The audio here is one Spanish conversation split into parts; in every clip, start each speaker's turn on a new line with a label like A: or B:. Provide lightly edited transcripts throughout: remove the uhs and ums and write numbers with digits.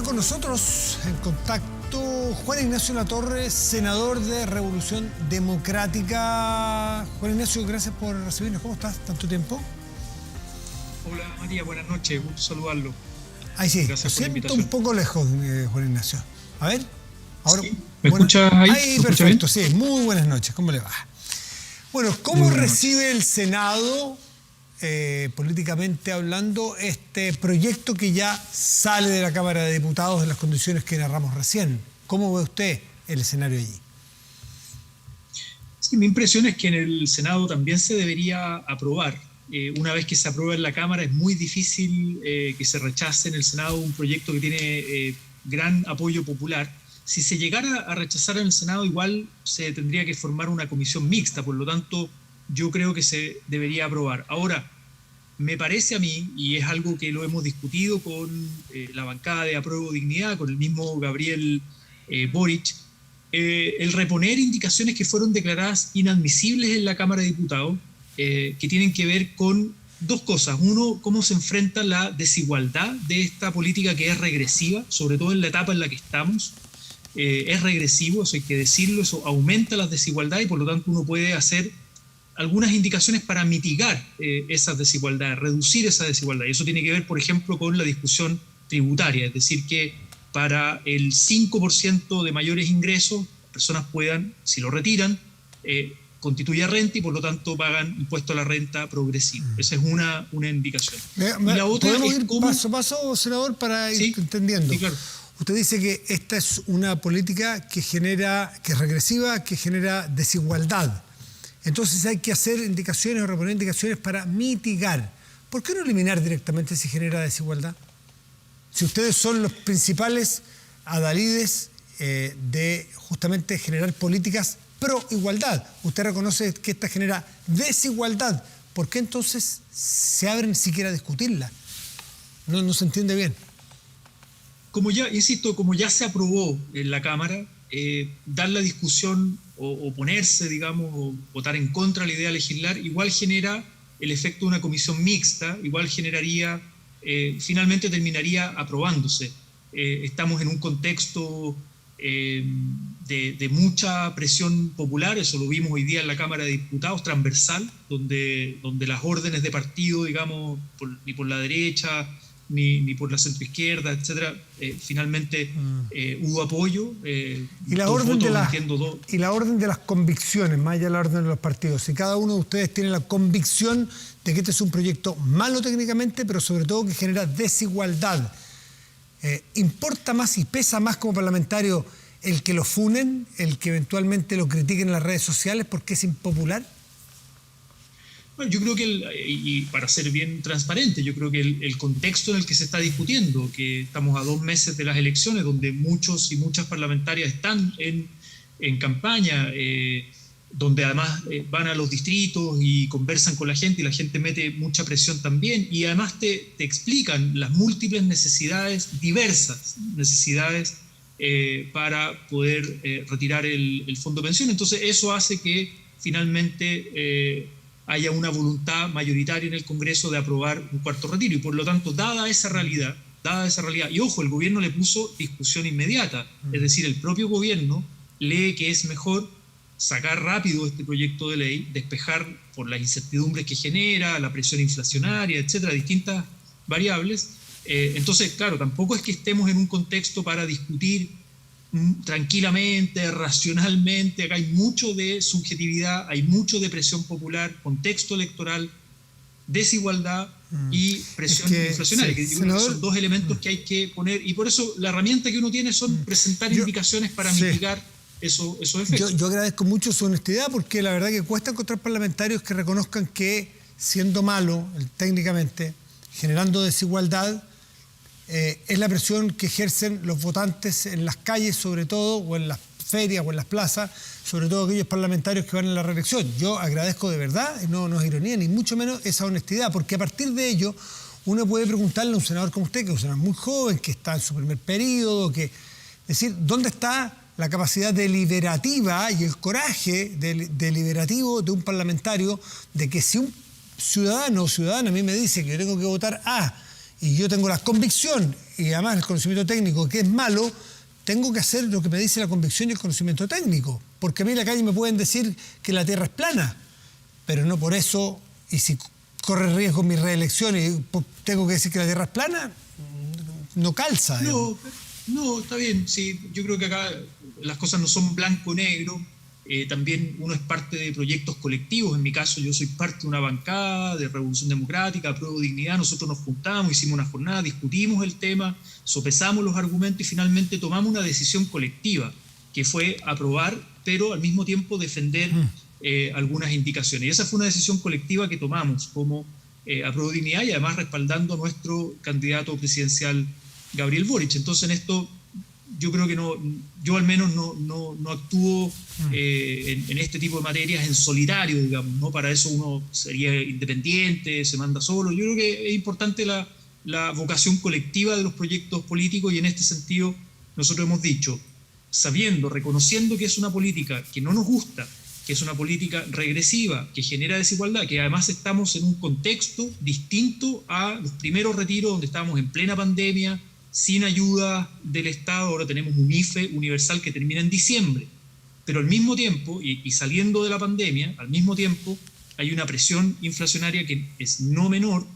A: está con nosotros en contacto Juan Ignacio Latorre, senador de Revolución Democrática. Juan Ignacio, gracias por recibirnos. ¿Cómo estás? ¿Tanto tiempo?
B: Hola María, buenas noches, gusto saludarlo.
A: Ahí sí,
B: Gracias
A: lo
B: por la
A: siento
B: invitación.
A: un poco lejos, Juan Ignacio. A ver, ahora...
B: ¿Sí? ¿Me escuchas ahí?
A: Ahí,
B: ¿Me escucha
A: perfecto,
B: bien?
A: sí. Muy buenas noches, ¿cómo le va? Bueno, ¿cómo
B: Muy buenas
A: recibe
B: noches.
A: el Senado, políticamente hablando, este proyecto que ya sale de la Cámara de Diputados en las condiciones que narramos recién? ¿Cómo ve usted el escenario allí?
B: Sí, mi impresión es que en el Senado también se debería aprobar. Una vez que se aprueba en la Cámara es muy difícil que se rechace en el Senado un proyecto que tiene gran apoyo popular. Si se llegara a rechazar en el Senado, igual se tendría que formar una comisión mixta, por lo tanto, yo creo que se debería aprobar. Ahora, me parece a mí, y es algo que lo hemos discutido con la bancada de Apruebo Dignidad, con el mismo Gabriel Boric, el reponer indicaciones que fueron declaradas inadmisibles en la Cámara de Diputados, que tienen que ver con dos cosas. Uno, cómo se enfrenta la desigualdad de esta política que es regresiva, sobre todo en la etapa en la que estamos. Es regresivo, eso hay que decirlo, eso aumenta las desigualdades y por lo tanto uno puede hacer algunas indicaciones para mitigar esas desigualdades, reducir esa desigualdad. Y eso tiene que ver, por ejemplo, con la discusión tributaria, es decir, que para el 5% de mayores ingresos, personas puedan, si lo retiran, constituye renta y por lo tanto pagan impuesto a la renta progresivo. Esa es una indicación. Y la otra
A: ¿podemos
B: es
A: ir
B: cómo...
A: paso a paso, senador, para ir entendiendo?
B: Sí, claro.
A: Usted dice que esta es una política que es regresiva, que genera desigualdad. Entonces hay que hacer indicaciones o reponer indicaciones para mitigar. ¿Por qué no eliminar directamente si genera desigualdad? Si ustedes son los principales adalides de justamente generar políticas pro igualdad, usted reconoce que esta genera desigualdad. ¿Por qué entonces se abren siquiera a discutirla? No se entiende bien.
B: Como ya se aprobó en la Cámara, dar la discusión o oponerse, digamos, o votar en contra de la idea de legislar, igual genera el efecto de una comisión mixta, igual generaría, finalmente terminaría aprobándose. Estamos en un contexto de mucha presión popular, eso lo vimos hoy día en la Cámara de Diputados, transversal, donde las órdenes de partido, digamos, ni por la derecha, ni por la centroizquierda, etcétera, finalmente hubo apoyo.
A: Y la orden de las convicciones, más allá de la orden de los partidos. Si cada uno de ustedes tiene la convicción de que este es un proyecto malo técnicamente, pero sobre todo que genera desigualdad, ¿importa más y pesa más como parlamentario el que lo funen, el que eventualmente lo critiquen en las redes sociales porque es impopular?
B: Bueno, yo creo que, y para ser bien transparente, yo creo que el contexto en el que se está discutiendo, que estamos a 2 meses de las elecciones, donde muchos y muchas parlamentarias están en campaña, donde además van a los distritos y conversan con la gente y la gente mete mucha presión también, y además te explican las múltiples necesidades, diversas necesidades para poder retirar el fondo de pensión. Entonces eso hace que finalmente... haya una voluntad mayoritaria en el Congreso de aprobar un cuarto retiro. Y por lo tanto, dada esa realidad, y ojo, el gobierno le puso discusión inmediata, es decir, el propio gobierno lee que es mejor sacar rápido este proyecto de ley, despejar por las incertidumbres que genera, la presión inflacionaria, etcétera, distintas variables. Entonces, claro, tampoco es que estemos en un contexto para discutir tranquilamente, racionalmente. Acá hay mucho de subjetividad, hay mucho de presión popular, contexto electoral, desigualdad y presión inflacionaria, que son dos elementos que hay que poner, y por eso la herramienta que uno tiene son presentar indicaciones para mitigar esos efectos.
A: Yo agradezco mucho su honestidad, porque la verdad que cuesta encontrar parlamentarios que reconozcan que, siendo malo técnicamente, generando desigualdad, es la presión que ejercen los votantes en las calles, sobre todo, o en las ferias o en las plazas, sobre todo aquellos parlamentarios que van en la reelección. Yo agradezco de verdad, no es ironía, ni mucho menos esa honestidad, porque a partir de ello uno puede preguntarle a un senador como usted, que es un senador muy joven, que está en su primer periodo, decir, ¿dónde está la capacidad deliberativa y el coraje deliberativo de un parlamentario de que si un ciudadano o ciudadana a mí me dice que yo tengo que votar A, y yo tengo la convicción y además el conocimiento técnico que es malo, tengo que hacer lo que me dice la convicción y el conocimiento técnico. Porque a mí en la calle me pueden decir que la Tierra es plana, pero no por eso, y si corre riesgo mi reelección y tengo que decir que la Tierra es plana, no calza.
B: No, está bien. Sí, yo creo que acá las cosas no son blanco-negro. También uno es parte de proyectos colectivos. En mi caso, yo soy parte de una bancada de Revolución Democrática, Prueba de Dignidad. Nosotros nos juntamos, hicimos una jornada, discutimos el tema, sopesamos los argumentos y finalmente tomamos una decisión colectiva, que fue aprobar, pero al mismo tiempo defender algunas indicaciones. Y esa fue una decisión colectiva que tomamos como Prueba de Dignidad y además respaldando a nuestro candidato presidencial, Gabriel Boric. Entonces, en esto yo creo que yo al menos no actúo en este tipo de materias en solitario, digamos, ¿no? Para eso uno sería independiente, se manda solo. Yo creo que es importante la vocación colectiva de los proyectos políticos y en este sentido nosotros hemos dicho, sabiendo, reconociendo que es una política que no nos gusta, que es una política regresiva, que genera desigualdad, que además estamos en un contexto distinto a los primeros retiros donde estábamos en plena pandemia, sin ayuda del Estado. Ahora tenemos un IFE universal que termina en diciembre, pero al mismo tiempo, y saliendo de la pandemia, al mismo tiempo hay una presión inflacionaria que es no menor.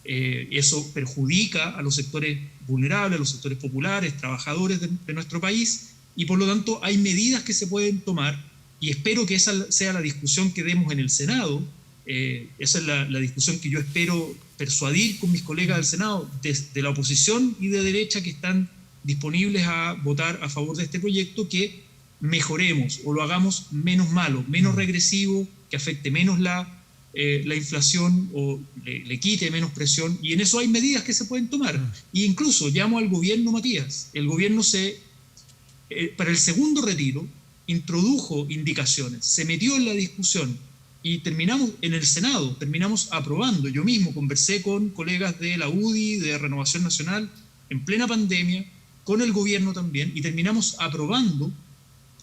B: Eso perjudica a los sectores vulnerables, a los sectores populares, trabajadores de nuestro país, y por lo tanto hay medidas que se pueden tomar, y espero que esa sea la discusión que demos en el Senado. Esa es la discusión que yo espero persuadir con mis colegas del Senado, de la oposición y de derecha, que están disponibles a votar a favor de este proyecto, que mejoremos o lo hagamos menos malo, menos regresivo, que afecte menos la inflación o le quite menos presión. Y en eso hay medidas que se pueden tomar. E incluso llamo al gobierno, Matías. El gobierno para el segundo retiro introdujo indicaciones, se metió en la discusión y terminamos en el Senado, terminamos aprobando. Yo mismo conversé con colegas de la UDI, de Renovación Nacional, en plena pandemia, con el gobierno también, y terminamos aprobando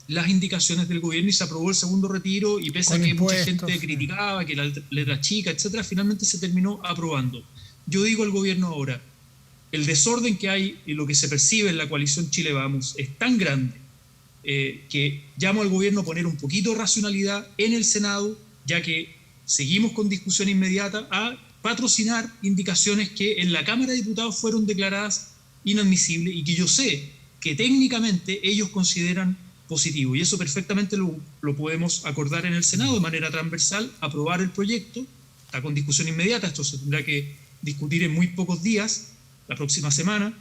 B: las indicaciones del gobierno y se aprobó el segundo retiro, y pese a que mucha gente criticaba, que la letra chica, etcétera, finalmente se terminó aprobando. Yo digo al gobierno ahora, el desorden que hay y lo que se percibe en la coalición Chile Vamos es tan grande que llamo al gobierno a poner un poquito de racionalidad en el Senado, ya que seguimos con discusión inmediata, a patrocinar indicaciones que en la Cámara de Diputados fueron declaradas inadmisibles y que yo sé que técnicamente ellos consideran positivo. Y eso perfectamente lo podemos acordar en el Senado de manera transversal, aprobar el proyecto. Está con discusión inmediata, esto se tendrá que discutir en muy pocos días, la próxima semana,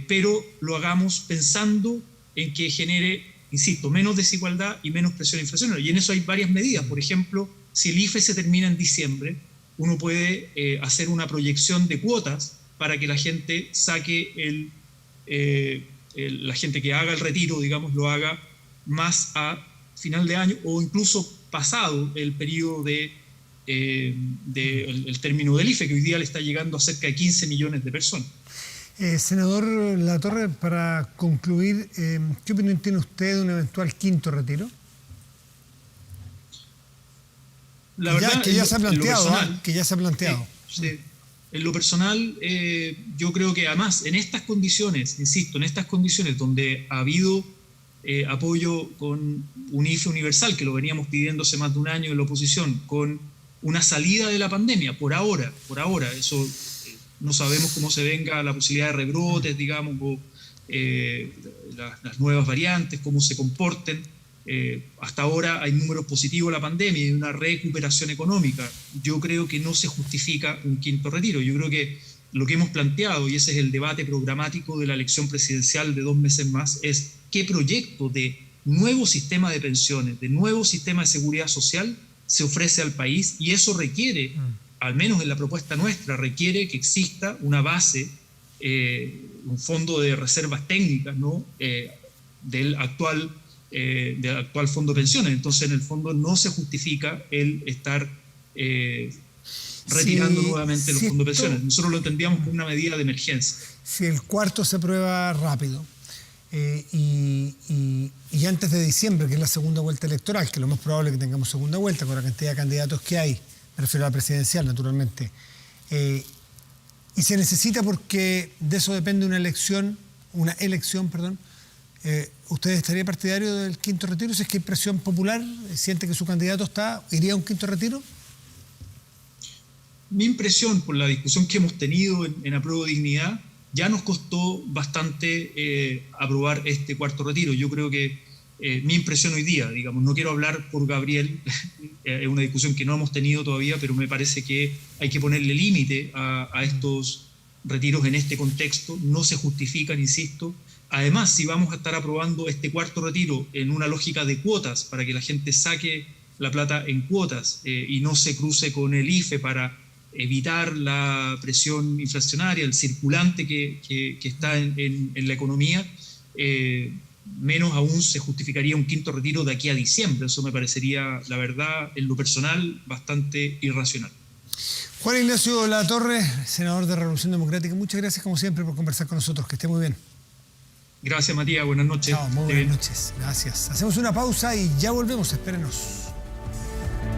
B: pero lo hagamos pensando en que genere, insisto, menos desigualdad y menos presión inflacionaria. Y en eso hay varias medidas. Por ejemplo, si el IFE se termina en diciembre, uno puede hacer una proyección de cuotas para que la gente saque la gente que haga el retiro, digamos, lo haga más a final de año o incluso pasado el periodo el término del IFE, que hoy día le está llegando a cerca de 15 millones de personas.
A: Senador Latorre, para concluir, ¿qué opinión tiene usted de un eventual quinto retiro?
B: La verdad,
A: que ya se ha planteado.
B: Sí. En lo personal, yo creo que además en estas condiciones, insisto, en estas condiciones donde ha habido apoyo con un IFE universal, que lo veníamos pidiendo hace más de un año en la oposición, con una salida de la pandemia, por ahora, eso no sabemos cómo se venga la posibilidad de rebrotes, digamos, o las nuevas variantes, cómo se comporten. Hasta ahora hay números positivos de la pandemia y una recuperación económica. Yo creo que no se justifica un quinto retiro. Yo creo que lo que hemos planteado, y ese es el debate programático de la elección presidencial de 2 meses más, es qué proyecto de nuevo sistema de pensiones, de nuevo sistema de seguridad social se ofrece al país, y eso requiere, al menos en la propuesta nuestra, requiere que exista una base, un fondo de reservas técnicas, ¿no? del actual fondo de pensiones. Entonces, en el fondo, no se justifica el estar retirando nuevamente los fondos de pensiones. Nosotros lo entendíamos como una medida de emergencia.
A: Si el cuarto se aprueba rápido y antes de diciembre, que es la segunda vuelta electoral, que lo más probable es que tengamos segunda vuelta con la cantidad de candidatos que hay, me refiero a la presidencial, naturalmente, y se necesita porque de eso depende una elección, ¿usted estaría partidario del quinto retiro? Si es que hay presión popular, siente que su candidato iría a un quinto retiro.
B: Mi impresión, por la discusión que hemos tenido en Apruebo Dignidad, ya nos costó bastante aprobar este cuarto retiro. Yo creo que mi impresión hoy día, digamos, no quiero hablar por Gabriel, es una discusión que no hemos tenido todavía, pero me parece que hay que ponerle límite a estos retiros en este contexto. No se justifican, insisto. Además, si vamos a estar aprobando este cuarto retiro en una lógica de cuotas, para que la gente saque la plata en cuotas y no se cruce con el IFE para evitar la presión inflacionaria, el circulante que está en la economía, menos aún se justificaría un quinto retiro de aquí a diciembre. Eso me parecería, la verdad, en lo personal, bastante irracional.
A: Juan Ignacio Latorre, senador de Revolución Democrática, muchas gracias como siempre por conversar con nosotros. Que esté muy bien.
B: Gracias, Matías. Buenas noches.
A: Chao, muy buenas noches. Gracias. Hacemos una pausa y ya volvemos. Espérenos.